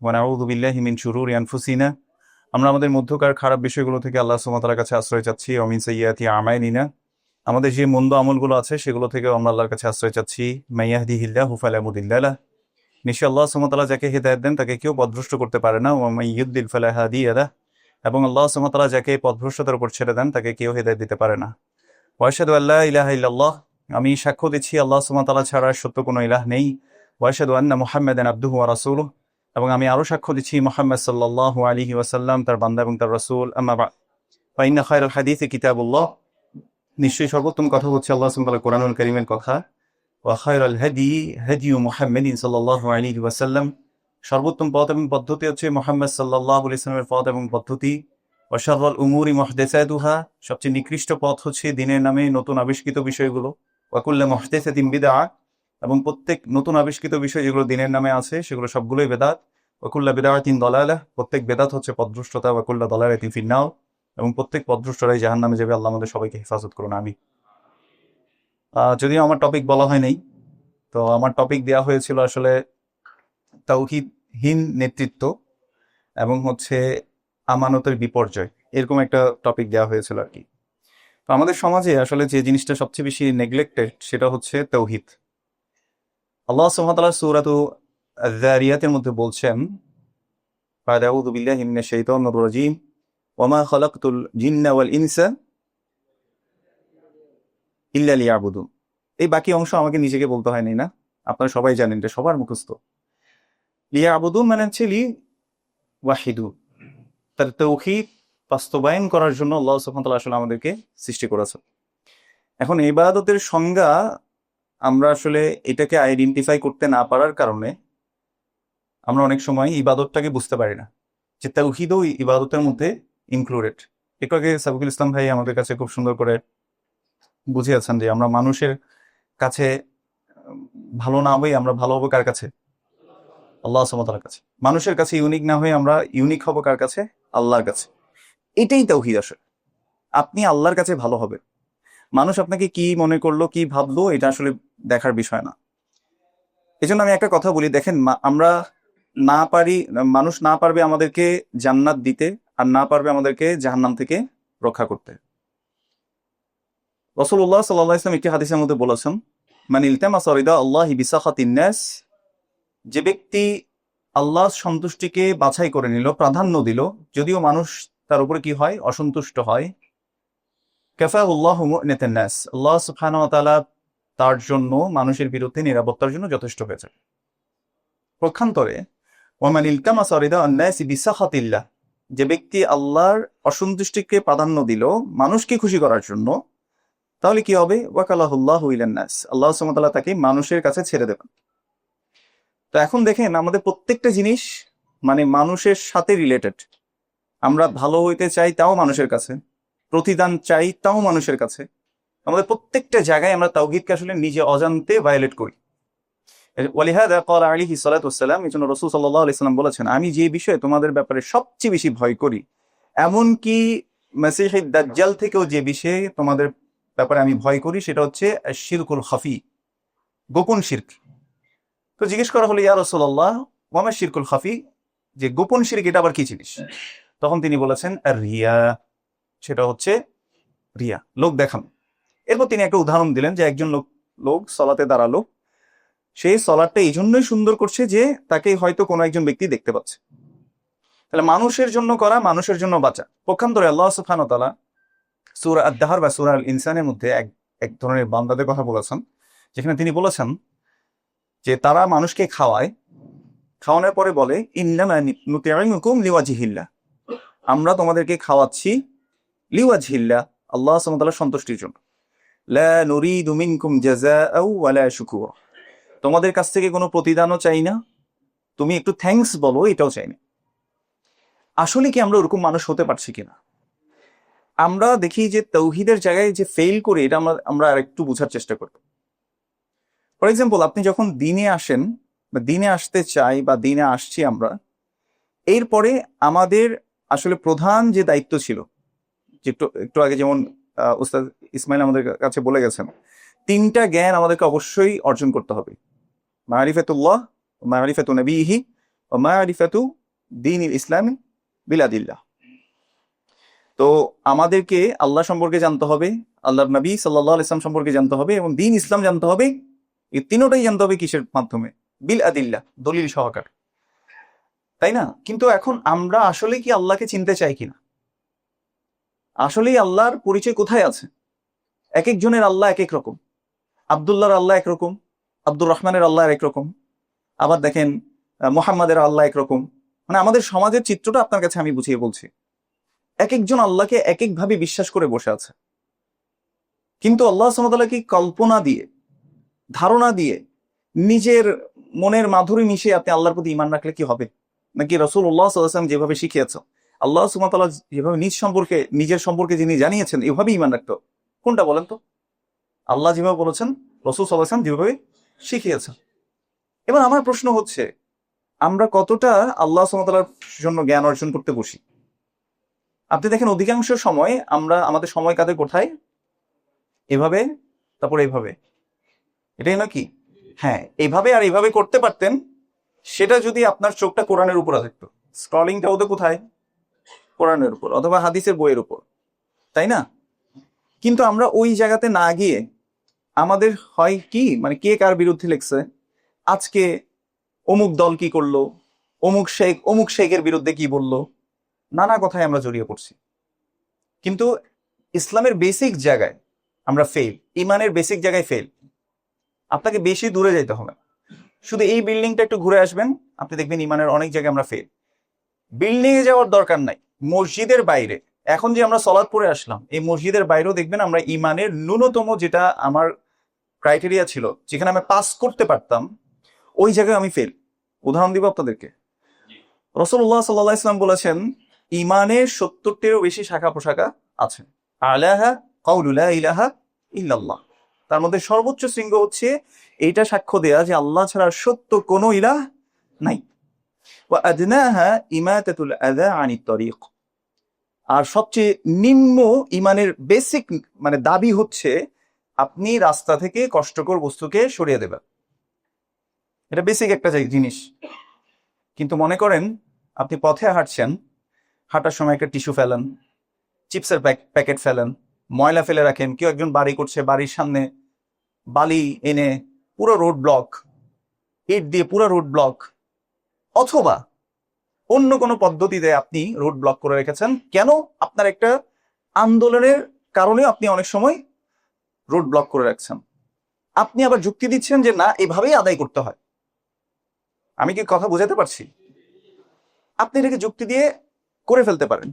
ওয়া নাউযু বিল্লাহি মিন শুরুরি আনফুসিনা। আমরা আমাদের মধ্যকার খারাপ বিষয়গুলো থেকে আল্লাহ সুবহানাহু ওয়া তাআলার কাছে আশ্রয় চাচ্ছি। ওয়া মিন সাইয়্যাতি আমালিনা, আমাদের যে মন্দ আমলগুলো আছে সেগুলো থেকে আমরা আল্লাহর কাছে আশ্রয় চাচ্ছি। মা ইয়াহদিহিল্লাহু ফালা মুদিল্লা লাহু, নিশ্চয়ই আল্লাহ সুবহানাহু ওয়া তাআলা যাকে হেদায়েত দেন তাকে কেউ পথভ্রষ্ট করতে পারে না। ওয়া মা ইউদ্দিল ফালা হাদিয়া লাহু, এবং আল্লাহ সুবহানাহু ওয়া তাআলা যাকে পথভ্রষ্টতার উপর ছেড়ে দেন তাকে কেউ হেদায়েত দিতে পারে না। ওয়া আশহাদু আল্লা ইলাহা ইল্লাল্লাহ, আমি সাক্ষ্য দিচ্ছি আল্লাহ সুবহানাহু ওয়া তাআলা ছাড়া সত্য কোনো ইলাহ নেই। ওয়া আশহাদু আন্না মুহাম্মাদান আবদুহু ওয়া রাসূলুহু, এবং আমি আরো সাক্ষ্য দিচ্ছি মুহাম্মদ সাল্লাল্লাহু আলাইহি ওয়াসাল্লাম তার বান্দা এবং তার রাসূল। আম্মা বা'দ, ফা ইন্না খায়রাল হাদিসি কিতাবুল্লাহ, নিশ্চয়ই সর্বোত্তম কথা হচ্ছে আল্লাহ সুবহানাহু ওয়া তাআলা কোরআনুল কারীমের কথা। ওয়া খায়রাল হাদি হাদিয়ু মুহাম্মাদিন সাল্লাল্লাহু আলাইহি ওয়াসাল্লাম, সর্বোত্তম পথ এবং পদ্ধতি হচ্ছে মুহাম্মদ সাল্লাল্লাহু আলাইহি ওয়াসাল্লামের পথ এবং পদ্ধতি। ওয়া শাররাল উমুরি মুহদাসাতুহা, সবচেয়ে নিকৃষ্ট পথ হচ্ছে দ্বীনের নামে নতুন আবিষ্কৃত বিষয়গুলো। ওয়া কুল্লু মুহদাসাতিন বিদআ, এবং প্রত্যেক নতুন আবিষ্কৃত বিষয় যেগুলো দ্বীনের নামে আছে সেগুলো সবগুলোই বেদাত। ওয়া কুল্লু বিদআতিন দালালাহ, প্রত্যেক বেদাত হচ্ছে পথভ্রষ্টতা। ওয়া কুল্লু দালালাতিন ফিন্নার, এবং প্রত্যেক পথভ্রষ্টরাই জাহান্নামে যাবে। আল্লাহ আমাদের সবাইকে হেফাজত করুন, আমিন। যদিও আমার টপিক বলা হয় নাই, তো আমার টপিক দেওয়া হয়েছিল আসলে তাওহীদহীন নেতৃত্ব এবং হচ্ছে আমানতের বিপর্যয়, এরকম একটা টপিক দেওয়া হয়েছিল আর কি। তো আমাদের সমাজে আসলে যে জিনিসটা সবচেয়ে বেশি নেগলেক্টেড সেটা হচ্ছে তাওহীদ। আল্লাহ সুবহানাহু ওয়া তাআলা সূরাতু আয-যারিয়াতের মধ্যে বলছেন, আউযু বিল্লাহি মিনাশ শাইতানির রাজীম, ওয়া মা খালাকতুল জিন্না ওয়াল ইনসা ইল্লা লিয়াবুদুন। এই বাকি অংশ আমাকে নিজেকে বলতে হয়নি, না? আপনারা সবাই জানেন, এটা সবার মুখস্থ। লিয়াবুদুন মানে হচ্ছে লি ওয়াহিদু, তার তাওহীদ বাস্তবায়ন করার জন্য আল্লাহ সুবহানাহু ওয়া তাআলা আসলে আমাদেরকে সৃষ্টি করেছেন। এখন ইবাদতের সংজ্ঞা আমরা আসলে এটাকে আইডেন্টিফাই করতে না পারার কারণে আমরা অনেক সময় ইবাদতটাকে বুঝতে পারি না, যে তাওহীদও ইবাদতের মধ্যে ইনক্লুডেড। একটু আগে সাবিকুল ইসলাম ভাই আমাদের কাছে খুব সুন্দর করে বুঝিয়েছেন যে আমরা মানুষের কাছে ভালো না হয়ে আমরা ভালো হবো কার কাছে? আল্লাহ সুবহানাহু ওয়া তাআলার কাছে। মানুষের কাছে ইউনিক না হয়ে আমরা ইউনিক হবো কার কাছে? আল্লাহর কাছে। এটাই তাওহীদ আসলে। আপনি আল্লাহর কাছে ভালো হবে। মানুষ আপনাকে কি মনে করলো, কি ভাবলো, এটা আসলে দেখার বিষয় না। এজন্য আমি একটা কথা বলি, দেখেন, আমরা না পারি, মানুষ না পারবে আমাদেরকে জান্নাত দিতে, আর না পারবে আমাদেরকে জাহান্নাম থেকে রক্ষা করতে। রাসূলুল্লাহ সাল্লাল্লাহু আলাইহি ওয়াসাল্লাম একটি হাদিসের মধ্যে বলেছেন, মান ইলতামাসা রিদা আল্লাহি বিসাখাতিন নাস, যে ব্যক্তি আল্লাহর সন্তুষ্টিকে বাছাই করে নিল, প্রাধান্য দিল, যদিও মানুষ তার উপরে কি হয়? অসন্তুষ্ট হয়। কাফাহুল্লাহু মু'নাতান নাস, আল্লাহ সুবহানাহু ওয়া তাআলা তার জন্য মানুষের বিরুদ্ধে নিরাপত্তার জন্য যথেষ্ট হয়েছে। পক্ষান্তরে ওয়ামান ইলতামাসা রিদা আন-নাসি বিসাখাতিল্লাহ, যে ব্যক্তি আল্লাহর অসন্তুষ্টিকে প্রাধান্য দিল মানুষকে খুশি করার জন্য, তাহলে কি হবে? ওয়াকালাহুল্লাহু ইলান নাস, আল্লাহ সুবহানাহু ওয়া তাআলা তাকে মানুষের কাছে ছেড়ে দেবেন। তো এখন দেখেন, আমাদের প্রত্যেকটা জিনিস মানে মানুষের সাথে রিলেটেড। আমরা ভালো হইতে চাই, তাও মানুষের কাছে। প্রতিদান চাই, তাও মানুষের কাছে। আমাদের প্রত্যেকটা জায়গায় আমরা তাওহীদকে আসলে নিজে অজান্তে ভায়োলেট করি। ওয়ালিহাদা ক্বালা আলাইহিস সালাতু ওয়াস সালাম, এজন্য রাসূল সাল্লাল্লাহু আলাইহি সাল্লাম বলেছেন, আমি যে বিষয়ে তোমাদের ব্যাপারে সবচেয়ে বেশি ভয় করি, এমনকি মাসীহুদ দাজ্জাল থেকেও যে বিষয়ে তোমাদের ব্যাপারে আমি ভয় করি, সেটা হচ্ছে শিরকুল খাফি, গোপন শিরক। তো জিজ্ঞেস করা হলো, ইয়া রাসূলুল্লাহ ওয়া মা শিরকুল খাফি, যে গোপন শিরক এটা আবার কি জিনিস? তখন তিনি বলেছেন, আর রিয়া, সেটা হচ্ছে রিয়া, লোক দেখানো। এরপর তিনি একটা উদাহরণ দিলেন যে একজন লোক সালাতে দাঁড়ালো, সেই সালাতটা এই জন্যই সুন্দর করছে যে তাকে হয়তো কোনো একজন ব্যক্তি দেখতে পাচ্ছে। তাহলে মানুষের জন্য করা, মানুষের জন্য বাঁচা। পক্ষান্তরে আল্লাহ সুবহানাহু ওয়া তাআলা সূরা আদ-দাহর বা সূরা আল ইনসানের মধ্যে এক ধরনের বান্দাদের কথা বলেছেন, যেখানে তিনি বলেছেন যে তারা মানুষকে খাওয়ায়, খাওয়ানোর পরে বলে, ইন্নামা নুতি'মুকুম লিওয়াজহিল্লাহ, আমরা তোমাদেরকে খাওয়াচ্ছি লিওয়াজহিল্লাহ, আল্লাহ সুবহানাহু ওয়া তাআলার সন্তুষ্টির জন্য। লা নুরিদু মিনকুম জাযাআও ওয়ালা শুকুরা, তোমাদের কাছ থেকে কোনো প্রতিদানও চাই না, তুমি একটু থ্যাঙ্কস বলো, এটাও চাই না। আসলে কি আমরা ওরকম মানুষ হতে পারছি কিনা? আমরা দেখি যে তাওহীদের জায়গায় যে ফেল করে, এটা আমরা আর একটু বোঝার চেষ্টা করব। ফর এক্সাম্পল, আপনি যখন দিনে আসেন বা দিনে আসতে চাই বা দিনে আসছি আমরা, এরপরে আমাদের আসলে প্রধান যে দায়িত্ব ছিল, যে একটু আগে যেমন উস্তাদ ইসমাইল আমাদের কাছে বলে গেছেন, 3টা জ্ঞান আমাদেরকে অবশ্যই অর্জন করতে হবে: মারিফাতুল্লাহ, মারিফাতু নবীহি, ওয়া মারিফাতু দীনিল ইসলাম বিল আদিল্লাহ। তো আমাদেরকে আল্লাহ সম্পর্কে জানতে হবে, আল্লাহর নবী সাল্লাল্লাহু আলাইহি ওয়াসাল্লাম সম্পর্কে জানতে হবে, এবং দ্বীন ইসলাম জানতে হবে। এই তিনটাই জানতে হবে কিসের মাধ্যমে? বিল আদিল্লাহ, দলিল সহকারে, তাই না? কিন্তু এখন আমরা আসলে কি আল্লাহকে চিনতে চাই কিনা? আসলেই আল্লাহর পরিচয় কোথায় আছে? এক একজনের আল্লাহ এক এক রকম। আব্দুল্লাহর আল্লাহ একরকম, আব্দুর রহমানের আল্লাহ একরকম, আবার দেখেন মোহাম্মদের আল্লাহ একরকম। মানে আমাদের সমাজের চিত্রটা আপনার কাছে আমি বুঝিয়ে বলছি। এক একজন আল্লাহকে এক একভাবে বিশ্বাস করে বসে আছে। কিন্তু আল্লাহ সুবহানাহু ওয়া তাআলা কি কল্পনা দিয়ে, ধারণা দিয়ে, নিজের মনের মাধুরী মিশিয়ে আপনি আল্লাহর প্রতি ঈমান রাখলে কি হবে? নাকি রাসূলুল্লাহ সাল্লাল্লাহু আলাইহি ওয়াসাল্লাম যেভাবে শিখিয়েছেন, আল্লাহ সুবহানাহু ওয়া তাআলা যেভাবে নিজের সম্পর্কে যিনি জানিয়েছেন, এভাবে ঈমান রাখতে হবে? কোনটা বলেন তো? আল্লাহ যেভাবে বলেছেন, রাসূল সাল্লাল্লাহু আলাইহি ওয়াসাল্লাম যেভাবে শিখিয়েছেন। এবার আমার প্রশ্ন হচ্ছে, আমরা কতটা আল্লাহ সুবহানাহু ওয়া তাআলার জন্য জ্ঞান অর্জন করতে বসি? আপনি দেখেন অধিকাংশ সময় আমরা আমাদের সময় কাটে কোথায়? এভাবে, তারপর এইভাবে। এটাই নাকি? হ্যাঁ, এইভাবে আর এইভাবে করতে পারতেন, সেটা যদি আপনার চোখটা কোরআনের উপর থাকতো। স্ক্রলিংটা হতো কোথায়? কোরআনের উপর অথবা হাদিসের বইয়ের উপর, তাই না? কিন্তু আমরা ওই জায়গাতে না গিয়ে আমাদের হয় কি, মানে কে কার বিরুদ্ধে লিখছে, আজকে অমুক দল কি করলো, অমুক শেখের বিরুদ্ধে কি বললো, নানা কথায় আমরা জড়িয়ে পড়ছি। কিন্তু ইসলামের বেসিক জায়গায় আমরা ফেল, ইমানের বেসিক জায়গায় ফেল। আপনাকে বেশি দূরে যেতে হবে, শুধু এই বিল্ডিংটা একটু ঘুরে আসবেন, আপনি দেখবেন ইমানের অনেক জায়গায় আমরা ফেল। বিল্ডিং এ যাওয়ার দরকার নাই, মসজিদের বাইরে এখন যে আমরা সলাৎ পড়ে আসলাম, এই মসজিদের বাইরেও দেখবেন আমরা ইমানের ন্যূনতম যেটা আমার ক্রাইটেরিয়া ছিল, যেখানে আমি পাস করতে পারতাম, ওই জায়গায় আমি ফেল। উদাহরণ দিব আপনাদেরকে। রাসূলুল্লাহ সাল্লাল্লাহু আলাইহি ওয়াসাল্লাম বলেছেন, ইমানের 70টিরও বেশি শাখা প্রশাখা আছে। আলাহা কাউলু লা ইলাহা ইল্লাল্লাহ। তার মধ্যে সর্বোচ্চ শৃঙ্গ হচ্ছে এইটা সাক্ষ্য দেয়া যে আল্লাহ ছাড়া সত্য কোনো ইলাহ নাই। ওয়া আদনাহা ইমাতাতুল আযা আনিত তরিক। আর সবচেয়ে নিম্ন ইমানের বেসিক মানে দাবি হচ্ছে আপনি রাস্তা থেকে কষ্টকর বস্তুকে সরিয়ে দেবেন। এটা বেসিক একটা জিনিস। কিন্তু মনে করেন আপনি পথে হাঁটছেন, হাঁটার সময় একটা টিস্যু ফেলেন, চিপসের প্যাকেট ফেলেন, ময়লা ফেলে রাখেন, কেউ একজন বাড়ি করছে, বাড়ির সামনে বালি এনে পুরো রোড ব্লক, ইট দিয়ে পুরো রোড ব্লক, অথবা অন্য কোনো পদ্ধতিতে আপনি রোড ব্লক করে রেখেছেন। কেন? আপনার একটা আন্দোলনের কারণে আপনি অনেক সময় রোড ব্লক করে রাখছেন। আপনি আবার যুক্তি দিচ্ছেন যে না, এভাবেই আদায় করতে হয়। আমি কি কথা বোঝাতে পারছি? আপনি এটাকে যুক্তি দিয়ে করে ফেলতে পারেন।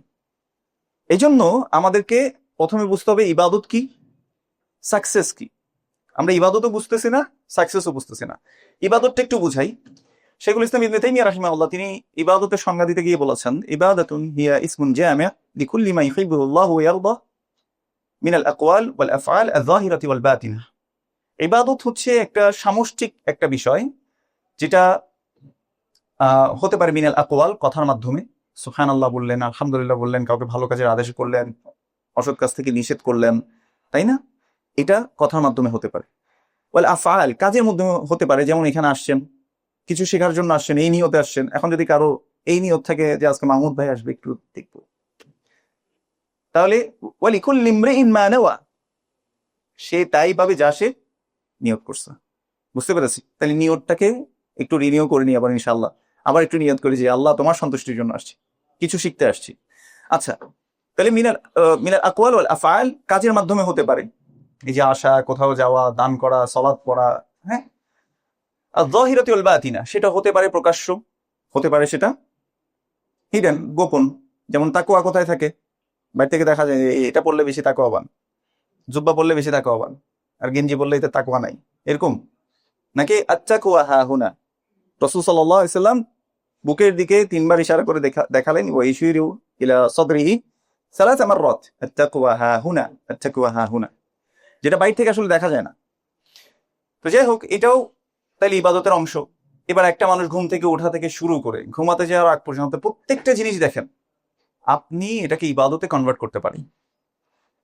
এই জন্য আমাদেরকে প্রথমে বুঝতে হবে ইবাদত কি, সাকসেস কি। আমরা ইবাদতও বুঝতেছি না, সাকসেসও বুঝতেছি না। ইবাদতটা একটু বুঝাই। শেখুল ইসলাম ইবনে তাইমিয়া রাহিমাহুল্লাহ তিনি ইবাদতের সংজ্ঞা দিতে গিয়ে বলেছেন, ইবাদাতুন হিয়া ইসমুন জামি' লিকুল্লি মা ইউহিব্বুহু আল্লাহু ওয়া ইয়ারদা মিনাল আকওয়াল ওয়াল আফআল আয-যাহিরাতি ওয়াল বাতিনা। ইবাদত হচ্ছে একটা সামষ্টিক একটা বিষয়, যেটা হতে পারে মিনাল আকওয়াল, কথার মাধ্যমে সুবহানাল্লাহ বললেন, আলহামদুলিল্লাহ বললেন, কাউকে ভালো কাজের আদেশ করলেন, অসৎ কাজ থেকে নিষেধ করলেন, তাই না? এটা কথার মাধ্যমে হতে পারে। ওয়াল আফআল, কাজের মাধ্যমে হতে পারে। যেমন এখানে আসছেন, কিছু শেখার জন্য আসছেন, এই নিয়তে আসছেন। এখন যদি কারো এই নিয়ত থাকে যে আজকে মাহমুদ ভাই আসবে, একটু দেখবো, তাহলে ওয়ালিকুল্লি ইমরিইন মা নাওয়া, সে তাই পাবে যা সে নিয়ত করছে। বুঝতে পেরেছি? তাহলে নিয়তটাকে একটু রিনিউ করে নিই আবার, ইনশাআল্লাহ আবার একটু নিয়ত করি যে আল্লাহ তোমার সন্তুষ্টির জন্য আসছি, কিছু শিখতে আসছি। আচ্ছা, তাহলে মিনাল আকওয়াল ওয়াল আফআল, কাজের মাধ্যমে হতে পারে, এই যে আসা, কোথাও যাওয়া, দান করা, সালাত পড়া, হ্যাঁ। আর যাহিরাতি ওয়াল বাতিনা, সেটা হতে পারে প্রকাশ্য, হতে পারে সেটা হিডেন, গোপন। যেমন তাকওয়া কোথায় থাকে? বাইরে থেকে দেখা যায় এটা পড়লে বেশি তাকওয়াবান, জুব্বা পড়লে বেশি তাকওয়াবান, আর গেঞ্জি পড়লে এতে তাকওয়া নাই, এরকম নাকি? আত্তাকওয়া হা হুনা। রাসূল সাল্লাল্লাহু আলাইহি ওয়াসাল্লাম বুকের দিকে 3বার ইশারা করে দেখালেন, ওয়া ইশিরু ইলা সাদরিহি সালাসা মাররাত, আত্তাকওয়া হা হুনা, আত্তাকওয়া হা হুনা, যেটা বাইরে থেকে আসলে দেখা যায় না। তো যাই হোক, এটাও তাইলে ইবাদতের অংশ। এবার একটা মানুষ ঘুম থেকে ওঠা থেকে শুরু করে ঘুমাতে যাওয়ার আগ পর্যন্ত প্রত্যেকটা জিনিস দেখেন, আপনি এটাকে ইবাদতে কনভার্ট করতে পারেন।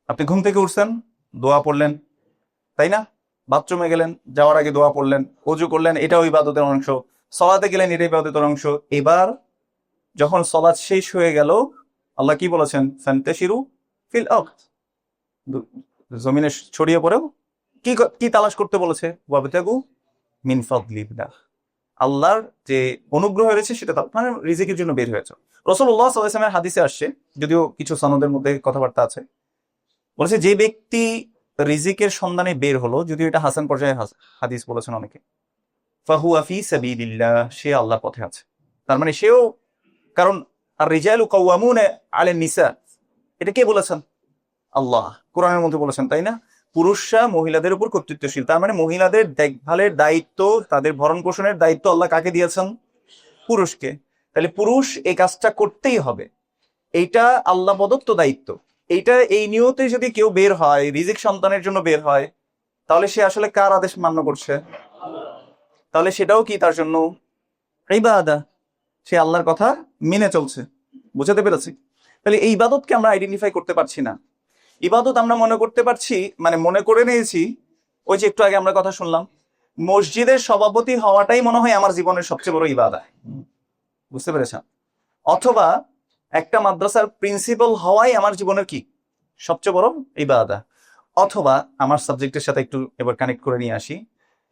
আপনি ঘুম থেকে উঠছেন, দোয়া পড়লেন, তাই না? বাথরুমে গেলেন, যাওয়ার আগে দোয়া পড়লেন, ওযু করলেন, এটাও ইবাদতের অংশ। সলাতে গেলেন, এটাই ইবাদতের অংশ। এবার যখন সলাৎ শেষ হয়ে গেল, আল্লাহ কি বলেছেন? ফান্তাশিরু ফিল আরদ, জমিনে ছড়িয়ে পড়েও কি কি তালাশ করতে বলেছে? ওয়াবতাগু মিন ফাদলিল্লাহ, আল্লাহর যে অনুগ্রহ রয়েছে সেটা মানে রিজিকের জন্য বের হয়েছে। রাসূলুল্লাহ সাল্লাল্লাহু আলাইহি ওয়াসাল্লামের হাদিসে আসছে, যদিও কিছু সনদের মধ্যে কথাবার্তা আছে, বলেছে যে ব্যক্তি রিজিকের সন্ধানে বের হলো, যদিও এটা হাসান পর্যায়ে হাদিস বলেছেন অনেকে, ফাহুয়া ফি সাবিলিল্লাহ, সে আল্লাহর পথে আছে। তার মানে সেও, কারণ আর রিজালু কাওয়ামুনা আলান নিসা, এটা কে বলেছেন? আল্লাহ কোরআনের মধ্যে বলেছেন, তাই না? পুরুষরা মহিলাদের উপর কর্তৃত্বশীল। তার মানে মহিলাদের দেখভালের দায়িত্ব, তাদের ভরণ পোষণের দায়িত্ব আল্লাহ কাকে দিয়েছেন? পুরুষকে। তাহলে পুরুষ এই কাজটা করতেই হবে, এইটা আল্লাহ প্রদত্ত দায়িত্ব। এইটা এই নিয়তে যদি কেউ বের হয়, রিজিক সন্তানের জন্য বের হয়, তাহলে সে আসলে কার আদেশ মান্য করছে? তাহলে সেটাও কি তার জন্য ইবাদত, সে আল্লাহর কথা মেনে চলছে। বুঝাতে পেরেছি? তাহলে এই ইবাদতকে আমরা আইডেন্টিফাই করতে পারছি না। ইবাদত আমরা মনে করতে পারছি, মানে মনে করে নিয়েছি, ওই যে একটু আগে আমরা কথা শুনলাম, মসজিদের সভাপতি হওয়াটাই মনে হয় আমার জীবনের সবচেয়ে বড় ইবাদত। বুঝতে পেরেছেন? অথবা একটা মাদ্রাসার প্রিন্সিপাল হওয়াই আমার জীবনের কি সবচেয়ে বড় ইবাদত। অথবা আমার সাবজেক্টের সাথে একটু এবার কানেক্ট করে নিয়ে আসি,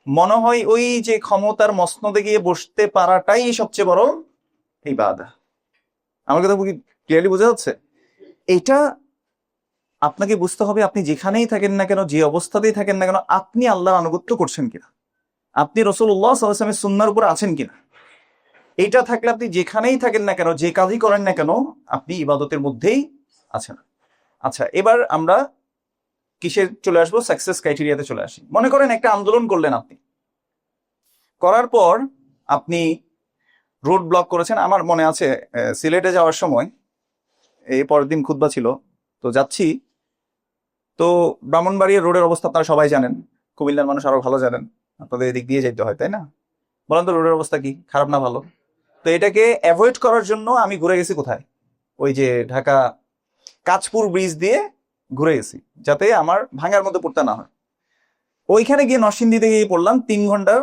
মনে হয় ওই যে ক্ষমতার মসনদে গিয়ে বসতে পারাটাই সবচেয়ে বড় ইবাদত। আমার কথা ক্লিয়ারলি বোঝা যাচ্ছে? এটা আপনাকে বুঝতে হবে, আপনি যেখানেই থাকেন না কেন, যে অবস্থাতেই থাকেন না কেন, আপনি আল্লাহর আনুগত্য করছেন কিনা, আপনি রাসূলুল্লাহ সাল্লাল্লাহু আলাইহি ওয়াসাল্লামের সুন্নাহর উপর আছেন কিনা। এইটা থাকলে আপনি যেখানেই থাকেন না কেন, যে কাজই করেন না কেন, আপনি ইবাদতের মধ্যেই আছেন। আচ্ছা, এবার আমরা কিসে চলে আসবো? সাকসেস ক্রাইটেরিয়াতে চলে আসি। মনে করেন একটা আন্দোলন করলেন, আপনি করার পর আপনি রোড ব্লক করেছেন। আমার মনে আছে সিলেটে যাওয়ার সময়, এই পরের দিন খুতবা ছিল, তো যাচ্ছি, তো ব্রাহ্মণবাড়িয়া রোডের অবস্থা আপনারা সবাই জানেন, কুমিল্লার মানুষ আরো ভালো জানেন, আপনাদের এদিক দিয়ে যেতে হয়, তাই না? বলেন তো রোডের অবস্থা কি, খারাপ না ভালো? তো এটাকে অ্যাভয়েড করার জন্য আমি ঘুরে গেছি কোথায়? ওই যে ঢাকা কাঁচপুর ব্রিজ দিয়ে ঘুরে গেছি, যাতে আমার ভাঙার মধ্যে পড়তে না হয়। ওইখানে গিয়ে নরসিংদীতে গিয়ে পড়লাম 3 ঘন্টার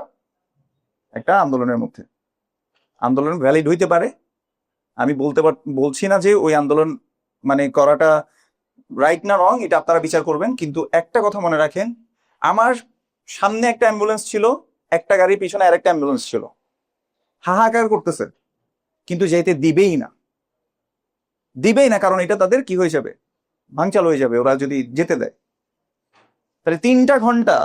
একটা আন্দোলনের মধ্যে। আন্দোলন ভ্যালিড হইতে পারে, আমি বলছি না যে ওই আন্দোলন মানে করাটা রাইট না রং, এটা আপনারা বিচার করবেন। কিন্তু একটা কথা মনে রাখেন, আমার সামনে একটা অ্যাম্বুলেন্স ছিল, একটা গাড়ির পিছনে আরেকটা অ্যাম্বুলেন্স ছিল, হাহাকার করতেছে, কিন্তু যেতে দিবেই না, দিবেই না, কারণ এটা তাদের কি হয়ে যাবে, ভাঙচাল হয়ে যাবে ওরা যদি যেতে দেয়। তাহলে 3টা ঘন্টা,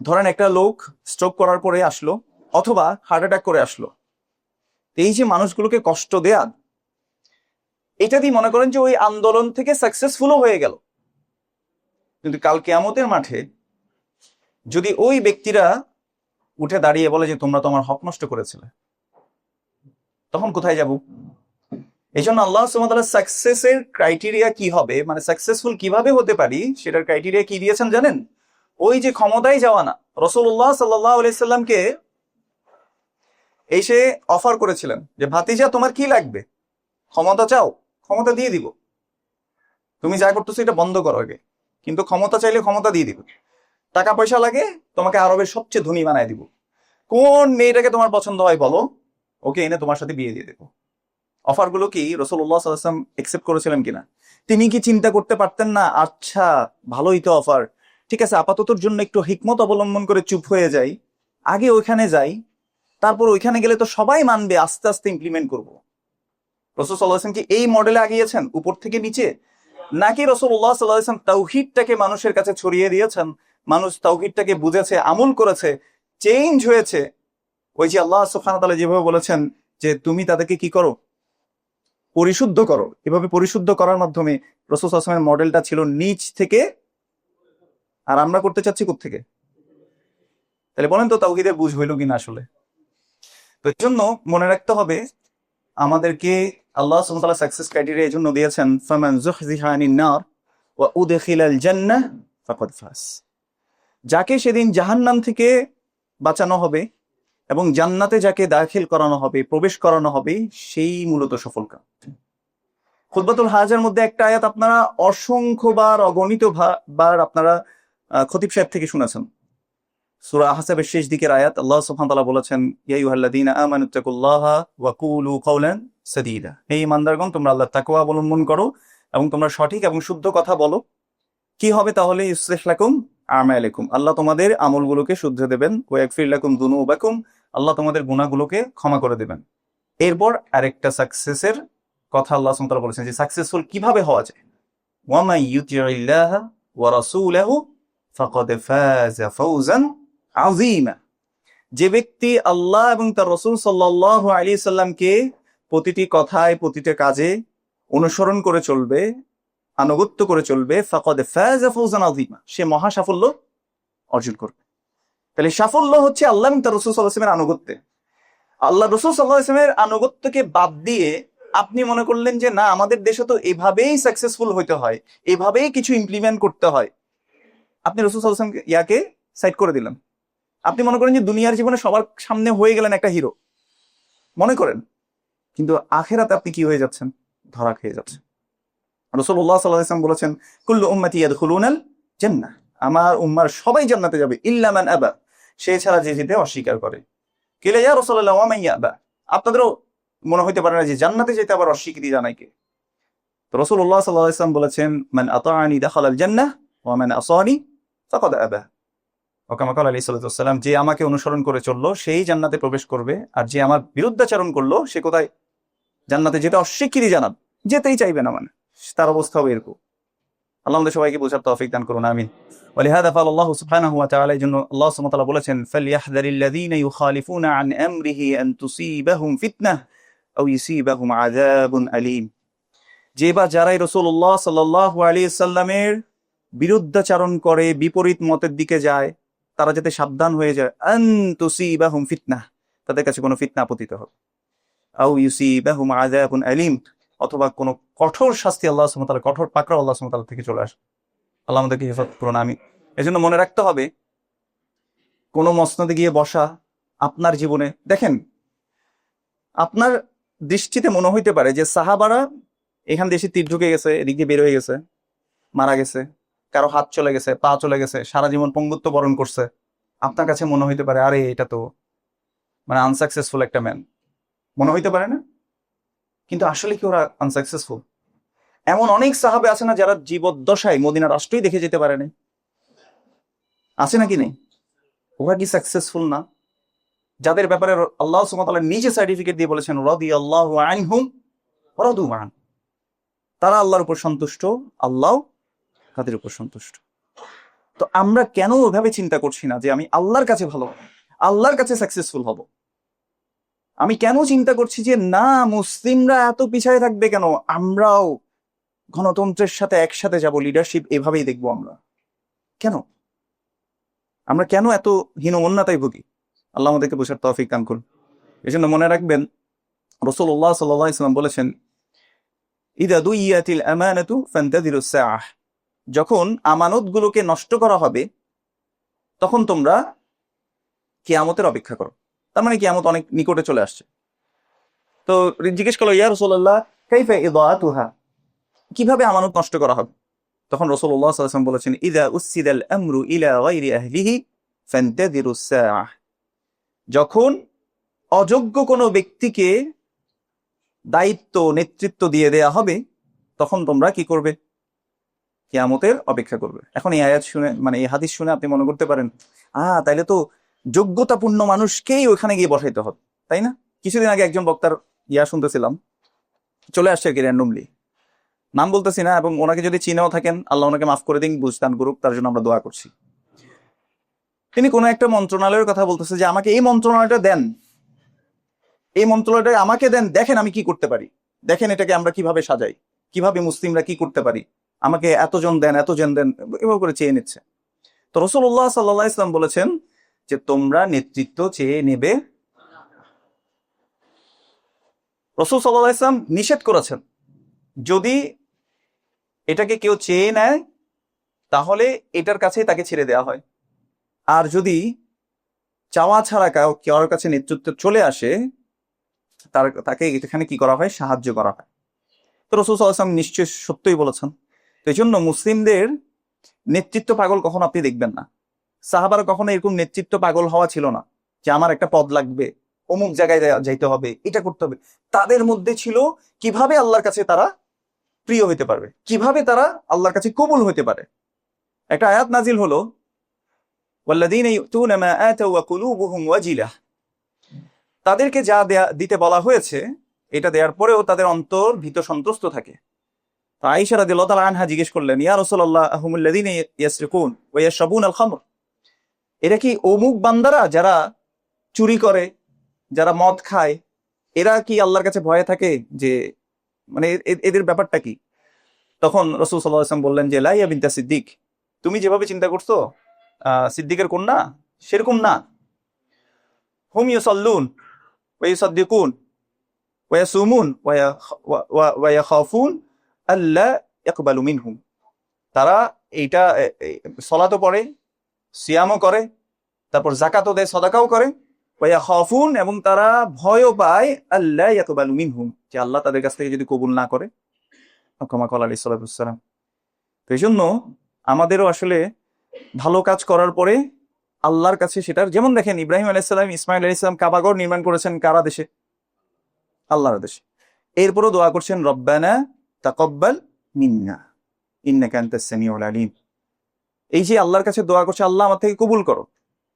ধরেন একটা লোক স্ট্রোক করার পরে আসলো, অথবা হার্ট অ্যাটাক করে আসলো, এই যে মানুষগুলোকে কষ্ট দেয়া, এটা দিয়ে মনে করেন যে ওই আন্দোলন থেকে সাকসেসফুলও হয়ে গেল। কিন্তু কাল কিয়ামতের মাঠে যদি ওই ব্যক্তিরা উঠে দাঁড়িয়ে বলে যে তোমরা তো আমার হক নষ্ট করেছিলে, তখন কোথায় যাব? এই জন্য আল্লাহ সুবহানাহু ওয়া তাআলা সাকসেসের ক্রাইটেরিয়া কি হবে, মানে সাকসেসফুল কিভাবে হতে পারি, সেটার ক্রাইটেরিয়া কি দিয়েছেন জানেন? ওই যে ক্ষমতায় যাওয়া না। রাসূলুল্লাহ সাল্লাল্লাহু আলাইহি সাল্লামকে এসে অফার করেছিলেন যে ভাতিজা তোমার কি লাগবে, ক্ষমতা চাও, ক্ষমতা দিয়ে দিব, তুমি যা করতেছো এটা বন্ধ করো আগে, কিন্তু ক্ষমতা চাইলে ক্ষমতা দিয়ে দিব। টাকা পয়সা লাগে, তোমাকে আরবের সবচেয়ে ধনী বানায় দিব, কোন মেয়েটাকে তোমার পছন্দ হয় বলো, ওকে এনে তোমার সাথে বিয়ে দিয়ে দেবো। অফারগুলো কি রাসূলুল্লাহ সাল্লাল্লাহু আলাইহি ওয়াসাল্লাম একসেপ্ট করেছিলেন কিনা? তিনি কি চিন্তা করতে পারতেন না, আচ্ছা ভালোই তো অফার, ঠিক আছে আপাততর জন্য একটু হিকমত অবলম্বন করে চুপ হয়ে যাই, আগে ওইখানে যাই, তারপর ওইখানে গেলে তো সবাই মানবে, আস্তে আস্তে ইমপ্লিমেন্ট করবো। রাসূল সাল্লাল্লাহু আলাইহি ওয়াসাল্লাম কি এই মডেলে আগিয়েছেন উপর থেকে নিচে? নাকি রাসূলুল্লাহ সাল্লাল্লাহু আলাইহি ওয়াসাল্লাম তাওহীদটাকে মানুষের কাছে ছড়িয়ে দিয়েছেন, মানুষ তাওহীদটাকে বুঝেছে, আমল করেছে, চেঞ্জ হয়েছে। ওই যে আল্লাহ সুবহানাহু ওয়া তাআলা যেভাবে বলেছেন যে তুমি তাদেরকে কি করো, পরিশুদ্ধ করো, এভাবে পরিশুদ্ধ করার মাধ্যমে রাসূল সাল্লাল্লাহু আলাইহি ওয়াসাল্লামের মডেলটা ছিল নিচ থেকে, আর আমরা করতে চাচ্ছি কোত্থেকে? তাহলে বলেন তো তাওহীদের বুঝ হইল কিনা আসলে? তো এই জন্য মনে রাখতে হবে, আমাদেরকে আল্লাহ সুবহানাহু ওয়া তাআলা সাকসেস ক্রাইটেরিয়া এই জন্য দিয়েছেন, ফামান যুহযিহা আনিন নার ওয়া উদখিলাল জান্নাহ ফাকাদ ফাজ। যাকে সেদিন জাহান্নাম থেকে বাঁচানো হবে এবং জান্নাতে যাকে দাখিল করানো হবে, প্রবেশ করানো হবে, সেই মূলত সফলকাম। খুতবাতুল হাজার মধ্যে একটা আয়াত আপনারা অসংখ্যবার, অগণিত বার আপনারা খতিব সাহেব থেকে শুনেছেন, সূরা আহজাবের শেষ দিকের আয়াত, আল্লাহ সুবহানাহু ওয়া তাআলা বলেছেন, ইয়া আইয়ুহাল্লাযীনা আমানুত্তাকুল্লাহা ওয়া কুলু কাওলান সাদীদা। হে ঈমানদারগণ, তোমরা আল্লাহর তাকওয়া অবলম্বন করো এবং তোমরা সঠিক এবং শুদ্ধ কথা বলো। কি হবে তাহলে? ইউসলিহ লাকুম আমালাকুম, আল্লাহ তোমাদের আমলগুলোকে শুদ্ধ দেবেন। ওয়া ইয়াগফির লাকুম যুনুবাকুম, আল্লাহ তোমাদের গুনাহগুলোকে ক্ষমা করে দেবেন। এরপর আরেকটা সাকসেসের কথা আল্লাহ সুবহানাহু ওয়া তাআলা বলেছেন যে সাকসেসফুল কিভাবে হওয়া যায়। ওয়া মান ইউতিইল্লাহা ওয়া রাসূলাহু ফাকাদ ফাযা ফাওজান আযীমা। যে ব্যক্তি আল্লাহ এবং তার রাসূল সাল্লাল্লাহু আলাইহি সাল্লামকে প্রতিটি কথায় প্রতিটা কাজে অনুসরণ করে চলবে, আনুগত্য করে চলবে, ফাকাদ ফাযা ফাওজান আযীমা, সে মহা সাফল্য অর্জন করবে। তাহলে সাফল্য হচ্ছে আল্লাহ এবং তার রাসূল সাল্লাল্লাহু আলাইহি ওয়াসাল্লামের আনুগত্যে। আল্লাহ রাসূল সাল্লাল্লাহু আলাইহি ওয়াসাল্লামের আনুগত্যকে বাদ দিয়ে আপনি মনে করলেন যে না, আমাদের দেশে তো এভাবেই সাকসেসফুল হইতে হয়, এভাবেই কিছু ইমপ্লিমেন্ট করতে হয়, আপনি রাসূল সাল্লাল্লাহু আলাইহি ওয়াসাল্লামকে ইয়াকে সাইড করে দিলেন। আপনি মনে করেন যে দুনিয়ার জীবনে সবার সামনে হয়ে গেলেন একটা হিরো মনে করেন, কিন্তু আখিরাতে আপনি কি হয়ে যাচ্ছেন? ধরা খেয়ে যাচ্ছেন। রাসূলুল্লাহ সাল্লাল্লাহু আলাইহি ওয়াসাল্লাম বলেছেন, কুল্লু উম্মতি ইয়াদখুলুনাল জান্নাহ, আমার উম্মার সবাই জান্নাতে যাবে, ইল্লা মান আবা, সে ছাড়া যে যেতে অস্বীকার করে। কিলা ইয়া রাসূলুল্লাহ ওয়া মান ইয়াবা, আপনাদেরও মনে হইতে পারে না যে জান্নাতে যেতে আবার অস্বীকৃতি জানায় কে? তো রাসূলুল্লাহ সাল্লাল্লাহু আলাইহি ওয়াসাল্লাম বলেছেন, মান আতাআনি দাখালাল জান্নাহ ওয়া মান আসানি ফাকাদ আবা। ওয়া কামা ক্বালা আলাইহিস সালাতু ওয়াস সালাম, যে আমাকে অনুসরণ করে চললো সেই জান্নাতে প্রবেশ করবে, আর যে আমার বিরুদ্ধাচরণ করলো সে কোথায়? জান্নাতে যেতে অস্বীকৃতি জানাবে, যেতেই চাইবে না, মানে তার অবস্থা হবে এরকম। আল্লাহ আমাদের সবাইকে বোঝার তৌফিক দান করুন, আমিন। ওয়ালিহাযা ক্বালা আল্লাহু সুবহানাহু ওয়া তাআলা, এইজন্য আল্লাহ সুবহানাহু ওয়া তাআলা বলেছেন, ফালইয়াহযারিল্লাযীনা ইউখালিফুনা আন আমরিহি আন তুসীবাহুম ফিতনাহ আও ইউসীবাহুম আযাবুন আলীম। যে বা যারাই রাসূলুল্লাহ সাল্লাল্লাহু আলাইহি সাল্লামের বিরুদ্ধাচরণ করে, বিপরীত মতের দিকে যায়, তারা যাতে সাবধান হয়ে যায়। আন তুসীবাহুম ফিতনাহ, তাদের কাছে কোনো ফিতনা পতিত হবে। আও ইউসীবাহুম আযাবুন আলীম, অথবা কোনো কঠোর শাস্তি আল্লাহ সুবহানাহু ওয়া তাআলা, কঠোর পাকড়াও আল্লাহ সুবহানাহু ওয়া তাআলা থেকে চলে আসে। আল্লাহ আমাদেরকে হেফাজত করুন, আমিন। এজন্য মনে রাখতে হবে, কোনো মসনদে গিয়ে বসা আপনার জীবনে, দেখেন আপনার দৃষ্টিতে মনে হইতে পারে যে সাহাবারা এখান দেশে তীর ঢুকে গেছে, এদিক দিয়ে বের হয়ে গেছে, মারা গেছে, কারো হাত চলে গেছে, পা চলে গেছে, সারা জীবন পঙ্গুত্ব বরণ করছে। আপনার কাছে মনে হইতে পারে আরে এটা তো মানে আনসাকসেসফুল একটা ম্যান, মনে হইতে পারে না? কিন্তু আসলে কি ওরা আনসাকসেসফুল? এমন অনেক সাহাবে আছে না যারা জীবদ্দশায় মদিনা রাষ্ট্রই দেখে যেতে পারে নাই? আছে নাকি নেই? ওরা কি সাকসেসফুল না? যাদের ব্যাপারে আল্লাহ সুবহানাহু ওয়া তাআলা নিজে সার্টিফিকেট দিয়ে বলেছেন, রাদিয়াল্লাহু আনহুম ওয়া রাদু আন, তারা আল্লাহর উপর সন্তুষ্ট, আল্লাহ তাদের উপর সন্তুষ্ট। তো আমরা কেন ওইভাবে চিন্তা করছি না যে আমি আল্লাহর কাছে ভালো, আল্লাহর কাছে সাকসেসফুল হব? আমি কেন চিন্তা করছি যে না, মুসলিমরা এত পিছায় থাকবে কেন, আমরাও গণতন্ত্রের সাথে একসাথে যাব, লিডারশিপ এভাবেই দেখবো আমরা? কেন আমরা কেন এত হীনমন্যতায় ভুগি? আল্লাহ আমাদেরকে বোঝার তৌফিক দান করুন। এই জন্য মনে রাখবেন, রাসূলুল্লাহ সাল্লাল্লাহু আলাইহি ওয়াসাল্লাম বলেছেন, ইযা দুইয়াতিল আমানাতু ফান্তাযিরুস সাআহ, যখন আমানতগুলোকে নষ্ট করা হবে তখন তোমরা কিয়ামতের অপেক্ষা করো। তার মানে কিয়ামত অনেক নিকটে চলে আসছে। তো জিজ্ঞেস করলো, ইয়া রাসূলুল্লাহ কাইফা ইদাআতুহা, কিভাবে আমানত নষ্ট করা হবে? তখন রাসূলুল্লাহ সাল্লাল্লাহু আলাইহি ওয়াসাল্লাম বলেছেন, ইযা উসসিদাল আমরু ইলা গায়রি আহলিহি ফান্তাযিরুস সাআহ, যখন অযোগ্য কোনো ব্যক্তিকে দায়িত্ব, নেতৃত্ব দিয়ে দেয়া হবে তখন তোমরা কি করবে? কিয়ামতের অপেক্ষা করবে। এখন এই আয়াত শুনে, মানে এই হাদিস শুনে আপনি মনে করতে পারেন, তাইলে তো যোগ্যতাপূর্ণ মানুষকেই ওখানে গিয়ে বসাইতে হবে, তাই না? কিছুদিন আগে একজন বক্তার শুনতেছিলাম, চলে আসছে আর কি র্যান্ডমলি, নাম বলতেছি না, এবং ওনাকে যদি চিনেও থাকেন আল্লাহ ওনাকে মাফ করে দিন, বুঝদান করুক, তার জন্য আমরা দোয়া করছি। তিনি কোনো একটা মন্ত্রণালয়ের কথা বলতেছে যে আমাকে এই মন্ত্রণালয়টা দেন, এই মন্ত্রণালয়টা আমাকে দেন, দেখেন আমি কি করতে পারি, দেখেন এটাকে আমরা কিভাবে সাজাই, কিভাবে মুসলিমরা কি করতে পারি, আমাকে এতজন দেন, এতজন দেন, এভাবে করে চেয়ে নিচ্ছে। তো রাসূলুল্লাহ সাল্লাল্লাহু আলাইহি ওয়াসাল্লাম বলেছেন যে তোমরা নেতৃত্ব চেয়ে নেবে। রাসূল সাল্লাল্লাহু আলাইহি ওয়াসাল্লাম নিষেধ করেছেন, যদি এটাকে কেউ চেয়ে নেয় তাহলে এটার কাছে তাকে ছেড়ে দেওয়া হয়, আর যদি চাওয়া ছাড়া কারোর কাছে নেতৃত্ব চলে আসে তাকে এখানে কি করা হয়? সাহায্য করা হয়। তো রাসূল সাল্লাল্লাহু আলাইহি ওয়াসাল্লাম নিশ্চয়ই সত্যই বলেছেন। তো এই জন্য মুসলিমদের নেতৃত্ব পাগল কখনো আপনি দেখবেন না। সাহাবারা কখনো এরকম নেতৃত্ব পাগল হওয়া ছিল না যে আমার একটা পদ লাগবে, অমুক জায়গায় যাইতে হবে, এটা করতে হবে। তাদের মধ্যে ছিল কিভাবে আল্লাহর কাছে তারা প্রিয় হইতে পারবে, কিভাবে তারা আল্লাহর কাছে কবুল হইতে পারে। একটা আয়াত নাজিল হলো, ওয়াল্লাযীনা ইউতুনা মা আতাউ ওয়া কুলুবুহুম ওয়াজিলাহ, তাদেরকে যা দিতে বলা হয়েছে এটা দেওয়ার পরেও তাদের অন্তর ভীত সন্ত্রস্ত থাকে। তো আয়েশা রাদিয়াল্লাহু তাআলা আনহা জিজ্ঞেস করলেন, ইয়া রাসূলুল্লাহ আহুমুল্লাযীনা ইয়াসরিকুন ওয়া ইয়াশরাবুন আল খামর, এরা কি অমুক বান্দারা যারা চুরি করে, যারা মদ খায়, এরা কি আল্লাহর কাছে ভয়ে থাকে? যে মানে এদের ব্যাপারটা কি? তখন রাসূল সাল্লাল্লাহু আলাইহি ওয়াসাল্লাম বললেন যে লা ইয়া বিনতা সিদ্দিক, তুমি যেভাবে চিন্তা করছো সিদ্দিকের কন্যা, সেরকম না। হুম ইউসাল্লুন ওয়া ইউসাদ্দিকুন ওয়া ইয়াসুমুন ওয়া ইয়াখাফুন আল্লা ইয়াকবালু মিনহুম, তারা এইটা সালাতও পড়ে, সিয়ামও করে, তারপর যাকাতও দেয়, সাদাকাও করে, ওয়া ইয়াখাফুন, এবং তারা ভয়ও পায় আল্লা ইয়াকবালু মিনহুম, যে আল্লাহ তাদের কাছ থেকে যদি কবুল না করে। কামা ক্বালা আলাইহিস সালাতু ওয়াস সালাম। তো এই জন্য আমাদেরও আসলে ভালো কাজ করার পরে আল্লাহর কাছে সেটার, যেমন দেখেন ইব্রাহিম আলাইহিস সালাম, ইসমাইল আলাইহিস সালাম কাবাগর নির্মাণ করেছেন কারা দেশে? আল্লাহর দেশে। এরপরও দোয়া করছেন রব্বানা তাকাব্বাল মিন্না ইন্নাকা আনতাস সামিউল আলিম। এই যে আল্লাহর কাছে দোয়া করছে, আল্লাহ আমার থেকে কবুল করো,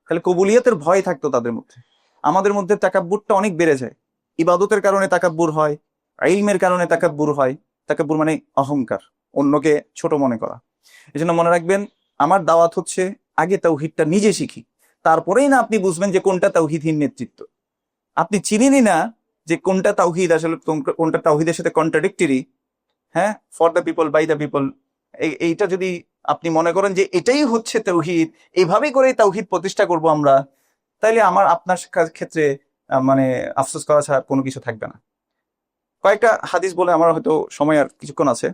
তাহলে কবুলিয়তের ভয় থাকতো তাদের মধ্যে। আমাদের মধ্যে তাকাব্বুরটা অনেক বেড়ে যায়, ইবাদতের কারণে তাকাব্বুর হয়, ইলমের কারণে তাকাব্বুর হয়। তাকাব্বুর মানে অহংকার, অন্যকে ছোট মনে করা। এই জন্য মনে রাখবেন, আমার দাওয়াত হচ্ছে আগে তাওহীদটা নিজে শিখি, তারপরেই না আপনি বুঝবেন যে কোনটা তাওহীদহীন নেতৃত্ব। আপনি চিনেনই না যে কোনটা তাওহীদ, আসলে কোনটা তাওহীদের সাথে কন্ট্রাডিক্টরি। হ্যাঁ, for the people by the people, এইটা যদি আপনি মনে করেন যে এটাই হচ্ছে তাওহীদ, এইভাবেই করে তাওহীদ প্রতিষ্ঠা করব আমরা, তাইলে আমার আপনার ক্ষেত্রে মানে আফসোস করা ছাড়া কোনো কিছু থাকবে না। কয়েকটা হাদিস বলে আমার হয়তো সময় আর কিছুক্ষণ আছে।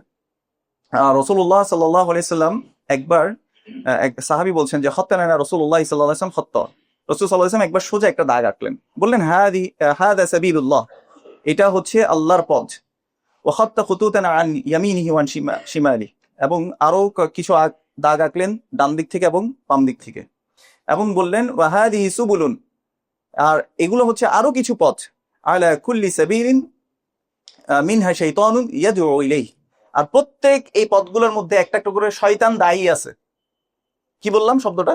রাসূলুল্লাহ সাল্লাল্লাহু আলাইহি সাল্লাম একবার, এক সাহাবী বলছেন যে খত্তানা রাসূলুল্লাহ সাল্লাল্লাহু আলাইহি সাল্লাম খত্তা, রাসূল সাল্লাল্লাহু আলাইহি সাল্লাম একবার সোজা একটা দাগ আঁকলেন, বললেন হাদা সাবিলুল্লাহ, এটা হচ্ছে আল্লাহর পথ। ওয়া খাত্তা খুতুতান আন ইয়ামিনিহি ওয়া শিমালি, এবং আরো কিছু দাগ আঁকলেন ডান দিক থেকে এবং বাম দিক থেকে, এবং বললেন ওয়া হাদিহি সুবুলুন, আর এগুলো হচ্ছে আরো কিছু পথ, আলা কুল্লি সাবিলিন মিনহা শাইতানুন ইয়াদউ ইলাইহি, আর প্রত্যেক এই পথগুলোর মধ্যে একটা একটা করে শয়তান দায়ী আছে। কি বললাম শব্দটা?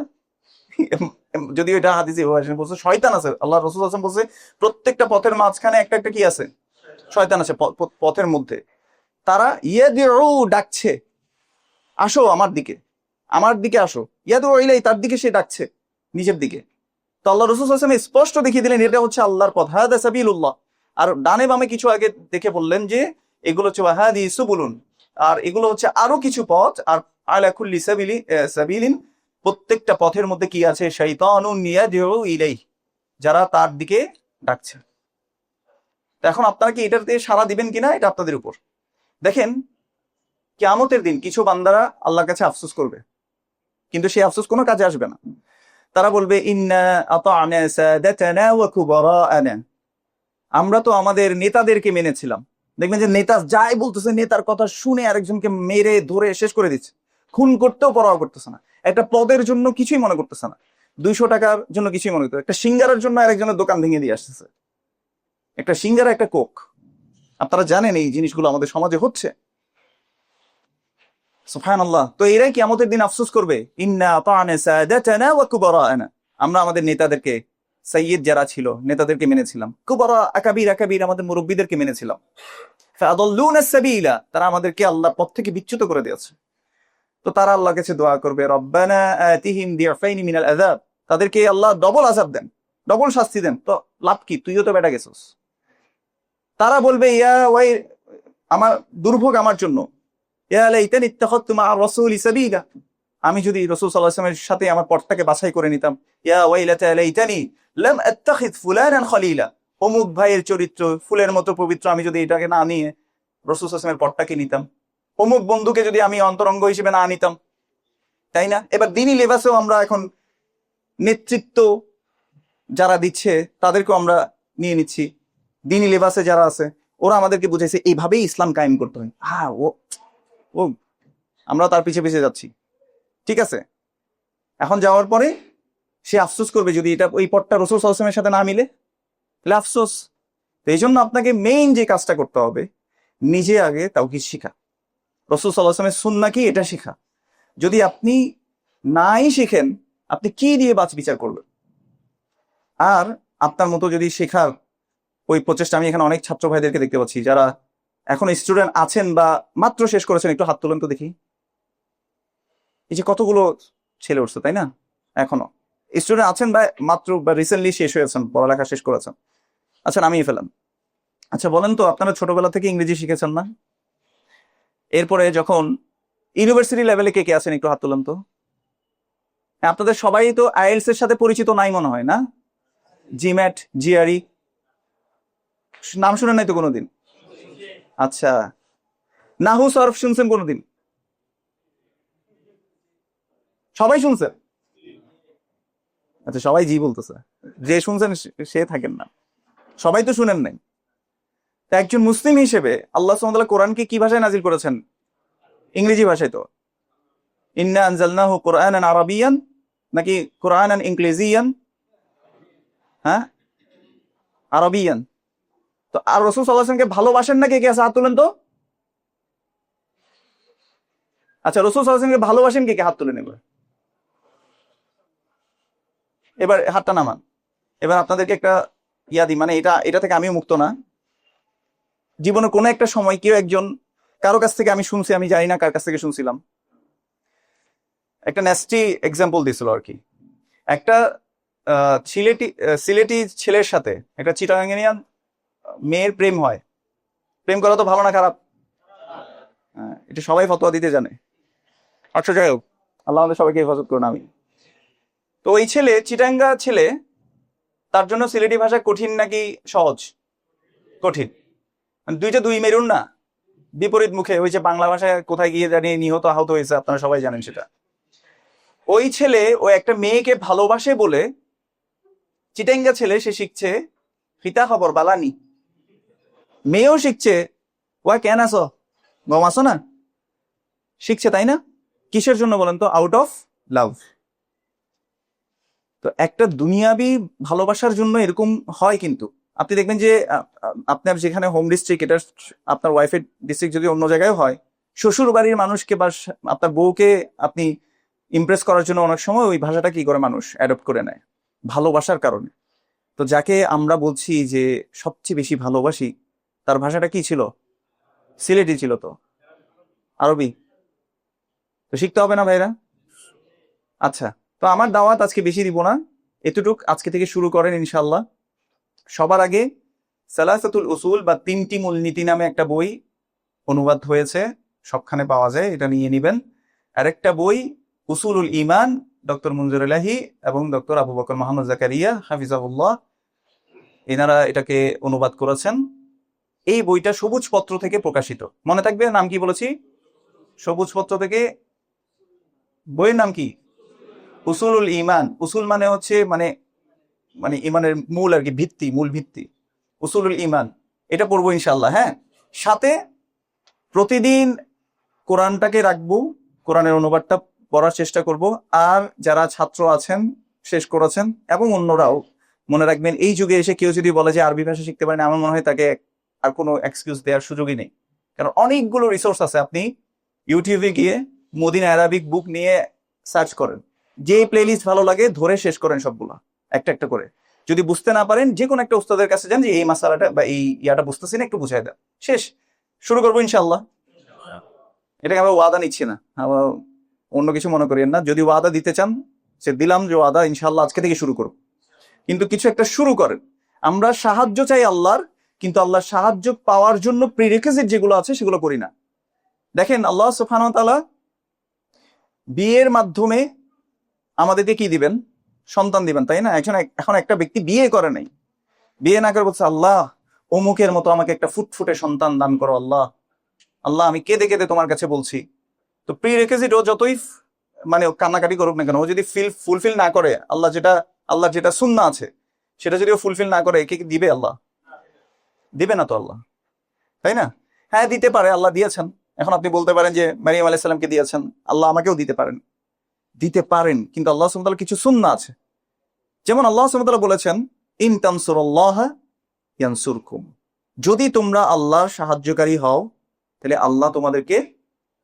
যদিও এটা হাদিসে বলছে শয়তান আছে, আল্লাহ রাসূল সাল্লাল্লাহু আলাইহি ওয়াসাল্লাম বলছে প্রত্যেকটা পথের মাঝখানে একটা একটা কি আছে? শয়তান আছে পথের মধ্যে। তারা ইয়াদউ, ডাকছে, আসো আমার দিকে, আমার দিকে আসো, ইয়াদউ ইলাই, তার দিকে সে ডাকছে, নিজের দিকে। তো আল্লাহ রাসূল সাল্লাল্লাহু আলাইহি ওয়াসাল্লাম স্পষ্ট দেখিয়ে দিলেন এটা হচ্ছে আল্লাহর পথ, হাদা সাবিলুল্লাহ। আর ডানে বামে কিছু আগে দেখে বললেন যে এগুলো হচ্ছে ওয়াহাদি সুবুলুন, আর এগুলো হচ্ছে আরো কিছু পথ, আর আলা কুল্লি সাবিলিন, প্রত্যেকটা পথের মধ্যে কি আছে? শাইতানুন ইয়াদউ ইলাইহি, যারা তার দিকে ডাকছে। তো এখন আপনারা কি এটার দিয়ে সাড়া দিবেন কিনা, এটা আপনাদের উপর। দেখেন, কিয়ামতের দিন কিছু বান্দারা আল্লাহর কাছে আফসোস করবে, কিন্তু সেই আফসোস কোনো কাজে আসবে না। তারা বলবে ইন্না আতা'না সাদাতানা ওয়া কুবারা'ানা, আমরা তো আমাদের নেতাদেরকে মেনেছিলাম। দেখবেন যে নেতা যাই বলতেছে, নেতার কথা শুনে আরেকজনকে মেরে ধরে শেষ করে দিচ্ছে, খুন করতেও পরোয়া করতেছে না, একটা পদের জন্য কিছুই মনে করতেছে না, 200 টাকার জন্য কিছুই মনে করতেছে, একটা সিঙ্গারের জন্য আরেকজনের দোকান ভেঙে দিয়ে আসতেছে, একটা সিঙ্গারা একটা কোক। আপনারা জানেন এই জিনিসগুলো আমাদের সমাজে হচ্ছে। সুবহানাল্লাহ। তো এরাই কিয়ামতের দিন আফসোস করবে, ইন্না আতা'না সাদাতানা ওয়া কুবারা'ানা, আমরা আমাদের নেতাদেরকে, সাইয়্যিদ যারা ছিল নেতাদেরকে মেনেছিলাম, কুবারা আকাবির আমাদের মুরব্বিদেরকে মেনেছিলাম, ফাআদাল্লুনা সাবিলা, তারা আমাদেরকে আল্লাহর পথ থেকে বিচ্যুত করে দিয়েছে। তো তারা আল্লাহর কাছে দোয়া করবে রব্বানা আতিহিম দি'ফাইনি মিনাল আযাব, তাদেরকে আল্লাহ ডবল আযাব দেন, ডবল শাস্তি দেন। তো লাভ কি? তুইও তো বেটা গেছস। তারা বলবে ইয়া ওয়াই, আমার দুর্ভোগ আমার জন্য, ইয়া লাইতানি ইত্তাখাযতু মা'a রাসূলি সাবিলা, আমি যদি রাসূল সাল্লাল্লাহু আলাইহি ওয়াসাল্লামের সাথে আমার পথটাকে বাছাই করে নিতাম। ইয়া ওয়াইলাতা লাইতানি লাম আত্তাখিয ফুলানান খলিলা, অমুক ভাইয়ের চরিত্র ফুলের মতো পবিত্র, আমি যদি এটাকে না নিয়ে রাসূল সাল্লাল্লাহু আলাইহি ওয়াসাল্লামের পথটাকে নিতাম, অমুক বন্ধুকে যদি আমি অন্তরঙ্গ হিসেবে না নিতাম, তাই না? এবার দ্বীনি লেবাসেও আমরা এখন নেতৃত্ব যারা দিচ্ছে তাদেরকেও আমরা নিয়ে নিচ্ছি। দ্বীনি লেবাসে যারা আছে ওরা আমাদেরকে বুঝাইছে এইভাবেই ইসলাম কায়েম করতে হয়। ও আমরা তার পিছে পিছে যাচ্ছি, ঠিক আছে। এখন যাওয়ার পরে সে আফসোস করবে যদি এটা ওই পথটা রাসূল সাল্লাল্লাহু আলাইহি ওয়াসাল্লামের সাথে না মিলে, তাহলে আফসোস। তো এই জন্য আপনাকে মেইন যে কাজটা করতে হবে, নিজে আগে তাওহীদ শিখা, রাসূল সাল্লাল্লাহু আলাইহি ওয়াসাল্লামের সুন্নাহ কি এটা শিখা। যদি আপনি নাই শিখেন, আপনি কি দিয়ে বাচ বিচার করবেন? আর আপনার মতো যদি শেখার ওই প্রচেষ্টা, আমি এখানে অনেক ছাত্র ভাইদেরকে দেখতে পাচ্ছি যারা এখন স্টুডেন্ট আছেন বা মাত্র শেষ করেছেন, একটু হাত তুলেন তো দেখি। এই যে কতগুলো ছেলে উঠছে, তাই না? এখনো স্টুডেন্ট আছেন বা মাত্র বা রিসেন্টলি শেষ হয়েছেন, পড়ালেখা শেষ করেছেন। আচ্ছা, নামিয়ে ফেলেন। আচ্ছা বলেন তো, আপনারা ছোটবেলা থেকে ইংরেজি শিখেছেন না? এরপরে যখন ইউনিভার্সিটি লেভেলে কে কে আছেন একটু হাত তুলেন তো। আপনাদের সবাই তো আইএলটিএস এর সাথে পরিচিত নাই মনে হয়, না? জিম্যাট, জিআরই নাম শুনেন নাই তো কোনোদিন? আচ্ছা, নাহু সরফ শুনছেন কোনোদিন? সবাই শুনছেন? আচ্ছা, সবাই জি বলতেছে। যে শুনছেন সে থাকেন না, সবাই তো শুনেন নাই। তা একজন মুসলিম হিসেবে আল্লাহ সুবহানাহু ওয়া তাআলা কোরআনকে কি ভাষায় নাজিল করেছেন? ইংরেজি ভাষায়। তো ইন্না আনজালনাহু কুরআনান আরাবিয়ান নাকি কুরআনান ইংলিজিয়ান? হ্যাঁ, আরবিয়ান। তো আর রাসূল সাল্লাল্লাহু আলাইহি ওয়াসাল্লামকে ভালোবাসেন না কে কে আছে হাত তুলেন তো। আচ্ছা, রাসূল সাল্লাল্লাহু আলাইহি ওয়াসাল্লামকে ভালোবাসেন কে কে হাত তুলে নেবে। এবার হাতটা নামান। এবার আপনাদেরকে একটা ইয়া দিই, মানে এটা থেকে আমিও মুক্ত না। জীবনের কোনো একটা সময় কেউ একজন, কারো কাছ থেকে আমি শুনছি, আমি জানি না কার কাছ থেকে শুনছিলাম, একটা ন্যাস্টি এক্সাম্পল দিছিল আর কি। একটা সিলেটি ছেলের সাথে একটা চিটাগাঙ্গিয়ান মেয়ের প্রেম হয়। প্রেম করা তো ভালো না খারাপ? হ্যাঁ, এটা সবাই ফতোয়া দিতে জানে। আচ্ছা, যাই হোক, আল্লাহ আমাদের সবাইকে হেফাজত করুন, আমি। তো ওই ছেলে, চিটাঙ্গা ছেলে, তার জন্য সিলেটি ভাষা কঠিন নাকি সহজ? কঠিন। মানে দুইটা দুই মেরুন না, বিপরীত মুখে। ওই যে বাংলা ভাষায় কোথায় গিয়ে জানি নিহত আহত হয়েছে, আপনারা সবাই জানেন সেটা। ওই ছেলে ও একটা মেয়েকে ভালোবাসে বলে, চিটাঙ্গা ছেলে সে শিখছে ফিতা খবর বালানি। মেয়েও শিখছে ওয়া কেন আসো, গম আসো না, শিখছে, তাই না? কিসের জন্য বলেন তো? Out of love. তো একটা দুনিয়াবি ভালোবাসার জন্য এরকম হয়। কিন্তু আপনি দেখবেন যে আপনার যেখানে হোম ডিস্ট্রিক্ট, এটা আপনার ওয়াইফের ডিস্ট্রিক্ট যদি অন্য জায়গায় হয়, শ্বশুর বাড়ির মানুষকে বা আপনার বউকে আপনি ইমপ্রেস করার জন্য অনেক সময় ওই ভাষাটা কি করে মানুষ অ্যাডপ্ট করে নেয়, ভালোবাসার কারণে। তো যাকে আমরা বলছি যে সবচেয়ে বেশি ভালোবাসি, তার ভাষাটা কি ছিল? সিলেটি ছিল। তো আরবি তো শিখতে হবে না ভাইরা? আচ্ছা, তো আমার দাওয়াত আজকে বেশি দিব না, এতটুক আজকে থেকে শুরু করেন ইনশাল্লাহ। সবার আগে সালাসাতুল উসুল বা তিনটি মূলনীতি নামে একটা বই অনুবাদ হয়েছে, সবখানে পাওয়া যায়, এটা নিয়ে নিবেন। আরেকটা বই উসুলুল ঈমান, ডক্টর মুনজির ইলাহি এবং ডক্টর আবু বকর মোহাম্মদ জাকারিয়া হাফিজাহুল্লাহ, এনারা এটাকে অনুবাদ করেছেন। এই বইটা সবুজ পত্র থেকে প্রকাশিত। মনে থাকবে নাম কি বলেছি? সবুজ পত্র থেকে। বইয়ের নাম কি? উসুলুল ঈমান। উসুল মানে হচ্ছে মানে মানে ইমানের মূল আর কি, ভিত্তি, মূল ভিত্তি। উসুলুল ঈমান, এটা পড়বো ইনশাল্লাহ। হ্যাঁ, সাথে প্রতিদিন কোরআনটাকে রাখবো, কোরআনের অনুবাদটা পড়ার চেষ্টা করব। আর যারা ছাত্র আছেন, শেষ করেছেন, এবং অন্যরাও মনে রাখবেন, এই যুগে এসে কেউ যদি বলে যে আরবি ভাষা শিখতে পারেন, আমার মনে হয় তাকে আর কোনো এক্সকিউজ দেওয়ার সুযোগই নেই। কারণ অনেকগুলো রিসোর্স আছে। আপনি ইউটিউবে গিয়ে মদিনা অ্যারাবিক বুক নিয়ে সার্চ করেন, যে প্লেলিস্ট ভালো লাগে ধরে শেষ করেন সবগুলা একটা একটা করে। যদি বুঝতে না পারেন, যে কোনো একটা উস্তাদের কাছে যান, যে এই মাসালাটা বা এই ইয়াটা বুঝতেছি না, একটু বুঝাই দেন, শেষ। শুরু করবো ইনশাল্লাহ। এটাকে আমরা ওয়াদা নিচ্ছি না, আবার অন্য কিছু মনে করিয়েন না। যদি ওয়াদা দিতে চান, সে দিলাম যে ওয়াদা, ইনশাল্লাহ আজকে থেকে শুরু করব। কিন্তু কিছু একটা শুরু করেন। আমরা সাহায্য চাই আল্লাহর, কিন্তু আল্লাহর সাহায্য পাওয়ার জন্য প্রিরিকুইজিট যেগুলো আছে সেগুলো করি না। দেখেন, আল্লাহ সুবহানাহু ওয়া তাআলা বিয়ের মাধ্যমে আমাদেরকে কি দিবেন? সন্তান দিবেন, তাই না? এখন একটা ব্যক্তি বিয়ে করে নাই, বিয়ে না করে বলছে, আল্লাহ অমুকের মতো আমাকে একটা ফুটফুটে সন্তান দান করো আল্লাহ। আল্লাহ আমি কেঁদে কেঁদে তোমার কাছে বলছি। তো প্রিরিকুইজিট ও যতই মানে কান্নাকাটি করুক না কেন, ও যদি ফুলফিল না করে, আল্লাহ যেটা সুন্নাহ আছে সেটা যদি ও ফুলফিল না করে, একে কি দিবে আল্লাহ? দিবে না তো আল্লাহ, তাই না? হ্যাঁ, দিতে পারে, আল্লাহ দিয়েছেন। এখন আপনি বলতে পারেন যে মারিয়াম আলাইহিস সালামকে দিয়েছেন, আল্লাহ আমাকেও দিতে পারেন। দিতে পারেন, কিন্তু আল্লাহ সুবহানাহু ওয়া তাআলা কিছু সুন্নাহ আছে। যেমন আল্লাহ সুবহানাহু ওয়া তাআলা বলেছেন, ইন তানসুরুল্লাহ ইয়ানসুরকুম, যদি তোমরা আল্লাহর সাহায্যকারী হও তাহলে আল্লাহ তোমাদেরকে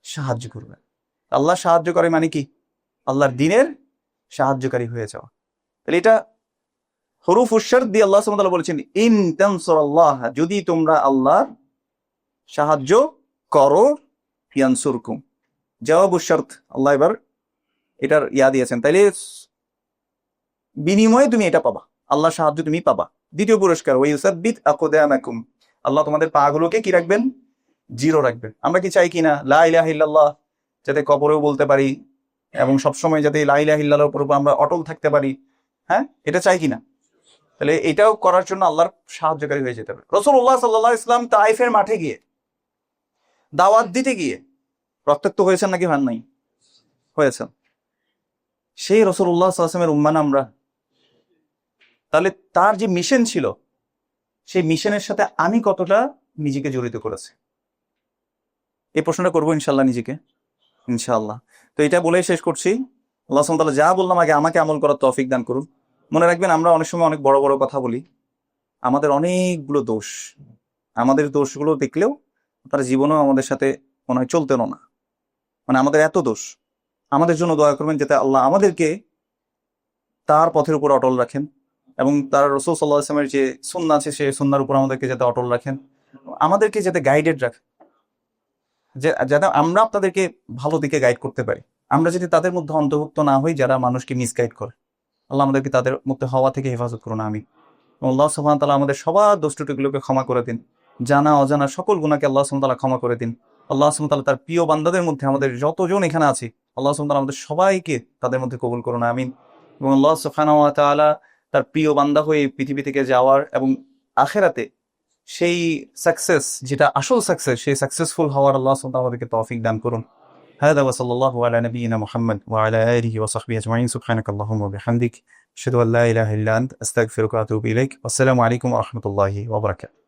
সাহায্য করবে। আল্লাহ সাহায্য করে মানে কি? আল্লাহর দ্বীনের সাহায্যকারী হয়ে যাওয়া। তাহলে এটা হরুফুশ শারত দিয়ে আল্লাহ সুবহানাহু ওয়া তাআলা বলেছেন, ইন তানসুরুল্লাহ, যদি তোমরা আল্লাহর সাহায্য করো, ইয়ানসুরকুম জওয়াবুশ শারত, আল্লাহ এবার এটার দিয়েছেন। তাইলে বিনিময়ে তুমি এটা পাবা, আল্লাহ সাহায্য তুমি পাবা। দ্বিতীয় পুরস্কার, ওয়া ইউসাব্বিত আকদামাকুম, আল্লাহ তোমাদের পা গুলোকে কি রাখবেন? জিরো রাখবেন। আমরা কি চাই কিনা লা ইলাহা ইল্লাল্লাহ যাতে কবরেও বলতে পারি এবং সবসময় যাতে লা ইলাহা ইল্লাল্লাহর উপর আমরা অটল থাকতে পারি? হ্যাঁ, এটা চাই কিনা? তাহলে এটাও করার জন্য আল্লাহর সাহায্যকারী হয়ে যেতে হবে। রাসূলুল্লাহ সাল্লাল্লাহু আলাইহি ওয়াসাল্লাম তায়েফের মাঠে গিয়ে দাওয়াত দিতে গিয়ে রক্তাক্ত হয়েছেন নাকি হন নাই? হয়েছেন। সেই রাসূলুল্লাহ সাল্লাল্লাহু আলাইহি ওয়াসাল্লামের উম্মাহ আমরা। তাহলে তার যে মিশন ছিল, সেই মিশনের সাথে আমি কতটা নিজেকে জড়িত করেছি, এই প্রশ্নটা করবো ইনশাল্লাহ নিজেকে, ইনশাআল্লাহ। তো এটা বলে শেষ করছি। আল্লাহ সুবহানাহু ওয়া তাআলা যা বললাম আগে আমাকে আমল করার তৌফিক দান করুন। মনে রাখবেন, আমরা অনেক সময় অনেক বড় বড় কথা বলি, আমাদের অনেকগুলো দোষ, আমাদের দোষগুলো দেখলেও তার জীবনেও আমাদের সাথে মনে হয় চলতেনও না, মানে আমাদের এত দোষ। আমাদের জন্য দোয়া করবেন যাতে আল্লাহ আমাদেরকে তার পথের উপর অটল রাখেন এবং তার রাসূল সাল্লাল্লাহু আলাইহি ওয়াসাল্লামের যে সুন্নাহ আছে সেই সুন্নাহর উপর আমাদেরকে যাতে অটল রাখেন, আমাদেরকে যাতে গাইডেড রাখেন, যাতে আমরা আপনাদেরকে ভালো দিকে গাইড করতে পারি। আমরা যদি তাদের মধ্যে অন্তর্ভুক্ত না হই যারা মানুষকে মিসগাইড করে, আল্লাহ আমাদেরকে তাদের মধ্যে হওয়া থেকে হেফাজত করুন, আমিন। আল্লাহ সুবহানাহু ওয়া তাআলা আমাদের সবার দোষ ত্রুটিগুলোকে ক্ষমা করে দিন, জানা অজানা সকল গুনাহকে আল্লাহ সুবহানাহু ওয়া তাআলা ক্ষমা করে দিন। আল্লাহ সুবহানাহু ওয়া তাআলা তার প্রিয় বান্দাদের মধ্যে আমাদের যতজন এখানে আছি, আল্লাহ সুবহানাহু ওয়া তাআলা আমাদের সবাইকে তাদের মধ্যে কবুল করুন, আমিন। এবং আল্লাহ সুবহানাহু ওয়া তাআলা তার প্রিয় বান্দা হয়ে পৃথিবী থেকে যাওয়ার এবং আখিরাতে সেই সাকসেস, যেটা আসল সাকসেস, সেই সাকসেসফুল হওয়ার আল্লাহ সুবহানাহু ওয়া তাআলা আমাদেরকে তৌফিক দান করুন। هذا وصلى الله على نبينا محمد وعلى آله وصحبه أجمعين. سبحانك اللهم وبحمدك أشهد أن لا إله إلا أنت أستغفرك وأتوب إليك. والسلام عليكم ورحمة الله وبركاته.